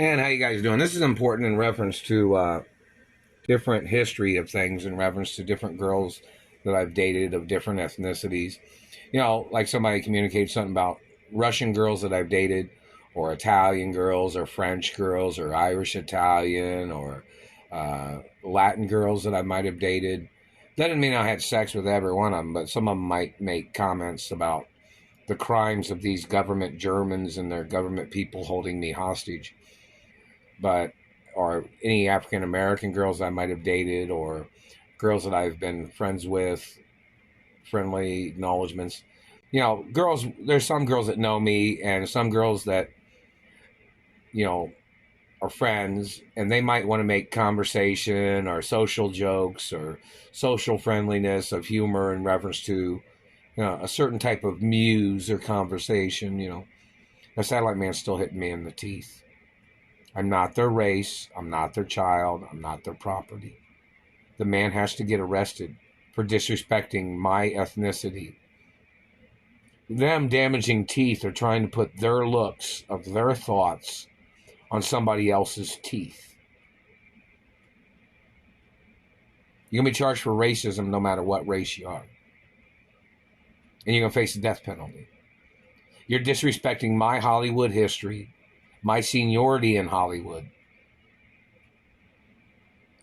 And how you guys doing? This is important in reference to different history of things, in reference to different girls that I've dated of different ethnicities. You know, like somebody communicated something about Russian girls that I've dated, or Italian girls, or French girls, or Irish Italian, or Latin girls that I might have dated. That doesn't mean I had sex with every one of them, but some of them might make comments about the crimes of these government Germans and their government people holding me hostage. But or any African American girls I might have dated, or girls that I've been friends with, friendly acknowledgments. You know, girls, there's some girls that know me and some girls that, you know, are friends, and they might want to make conversation or social jokes or social friendliness of humor in reference to, you know, a certain type of muse or conversation. You know, the satellite man's still hitting me in the teeth. I'm not their race. I'm not their child. I'm not their property. The man has to get arrested for disrespecting my ethnicity. Them damaging teeth are trying to put their looks of their thoughts on somebody else's teeth. You're going to be charged for racism no matter what race you are. And you're going to face the death penalty. You're disrespecting my Hollywood history, my seniority in Hollywood.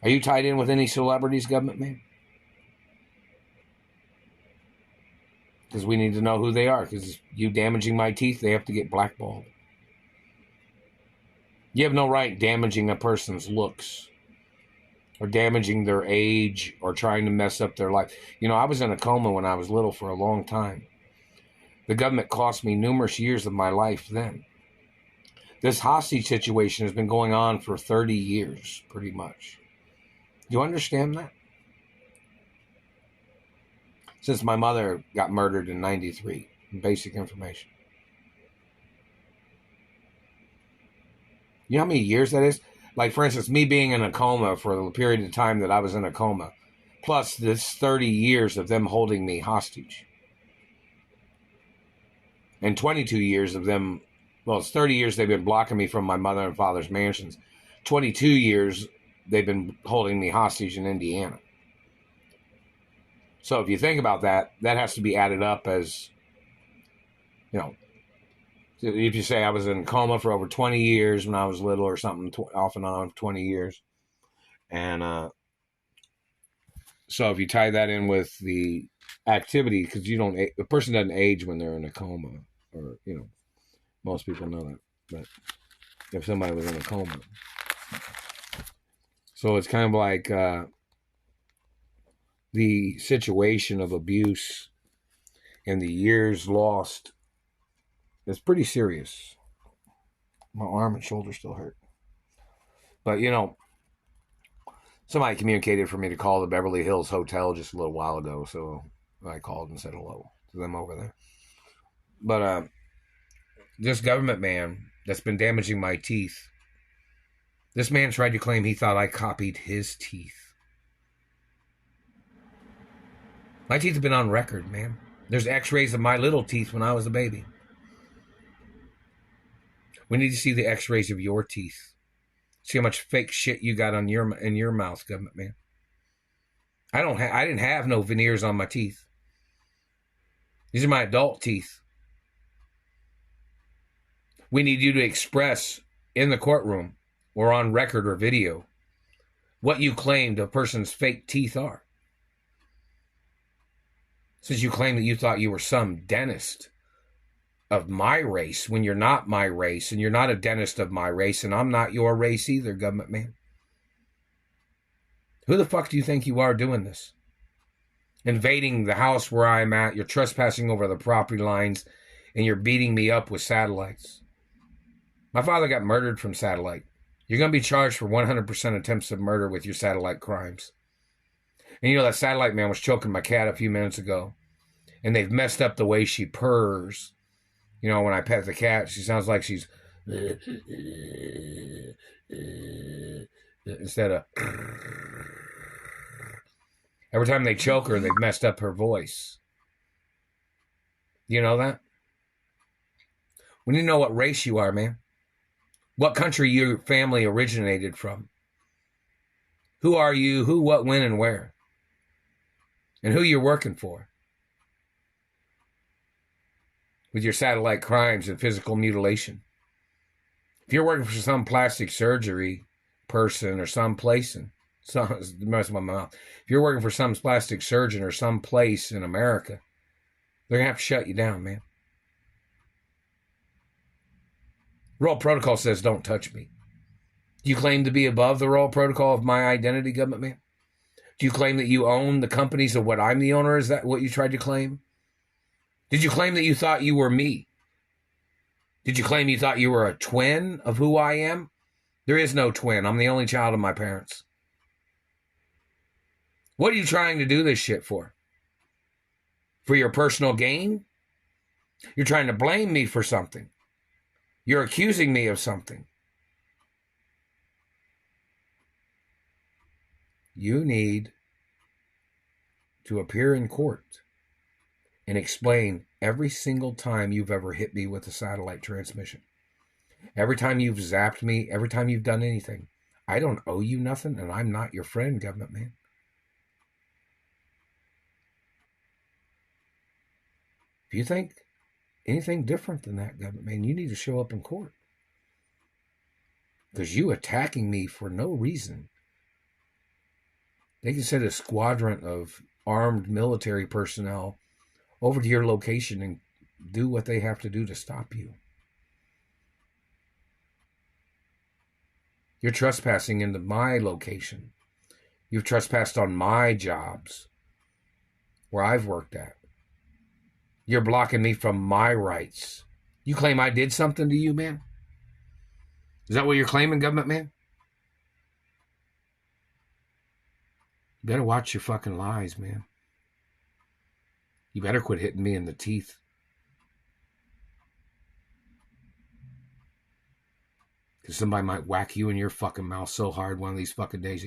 Are you tied in with any celebrities, government man? Because we need to know who they are. Because you damaging my teeth, they have to get blackballed. You have no right damaging a person's looks or damaging their age or trying to mess up their life. You know, I was in a coma when I was little for a long time. The government cost me numerous years of my life then. This hostage situation has been going on for 30 years, pretty much. Do you understand that? Since my mother got murdered in 93, basic information. You know how many years that is? Like, for instance, me being in a coma for the period of time that I was in a coma, plus this 30 years of them holding me hostage. And 22 years of them, well, it's 30 years they've been blocking me from my mother and father's mansions. 22 years they've been holding me hostage in Indiana. So if you think about that, that has to be added up as, you know, if you say I was in coma for over 20 years when I was little or something, off and on 20 years. And so if you tie that in with the activity, because the person doesn't age when they're in a coma, or, you know, most people know that. But if somebody was in a coma. So it's kind of like the situation of abuse and the years lost is pretty serious. My arm and shoulder still hurt. But, you know, somebody communicated for me to call the Beverly Hills Hotel just a little while ago, so I called and said hello to them over there. But this government man that's been damaging my teeth, this man tried to claim he thought I copied his teeth. My teeth have been on record, man. There's x-rays of my little teeth when I was a baby. We need to see the x-rays of your teeth. See how much fake shit you got in your mouth, government man. I didn't have no veneers on my teeth. These are my adult teeth. We need you to express in the courtroom or on record or video what you claimed a person's fake teeth are. Since you claim that you thought you were some dentist of my race when you're not my race, and you're not a dentist of my race, and I'm not your race either, government man. Who the fuck do you think you are doing this? Invading the house where I'm at, you're trespassing over the property lines, and you're beating me up with satellites. My father got murdered from satellite. You're going to be charged for 100% attempts of murder with your satellite crimes. And you know that satellite man was choking my cat a few minutes ago, and they've messed up the way she purrs. You know, when I pet the cat, she sounds like she's instead of every time they choke her, they've messed up her voice. You know that? We need to know what race you are, man. what country your family originated from. Who are you, who, what, when, and where. And who you're working for. With your satellite crimes and physical mutilation. If you're working for some plastic surgery person or some place in most of my mouth. If you're working for some plastic surgeon or some place in America, they're gonna have to shut you down, man. Royal Protocol says don't touch me. Do you claim to be above the Royal Protocol of my identity, government man? Do you claim that you own the companies of what I'm the owner? Is that what you tried to claim? Did you claim that you thought you were me? Did you claim you thought you were a twin of who I am? There is no twin. I'm the only child of my parents. What are you trying to do this shit for? For your personal gain? You're trying to blame me for something. You're accusing me of something. You need to appear in court and explain every single time you've ever hit me with a satellite transmission. Every time you've zapped me, every time you've done anything. I don't owe you nothing, and I'm not your friend, government man. If you think anything different than that, government man, you need to show up in court. Because you attacking me for no reason. They can send a squadron of armed military personnel over to your location and do what they have to do to stop you. You're trespassing into my location. You've trespassed on my jobs where I've worked at. You're blocking me from my rights. You claim I did something to you, man? Is that what you're claiming, government man? You better watch your fucking lies, man. You better quit hitting me in the teeth. Because somebody might whack you in your fucking mouth so hard one of these fucking days that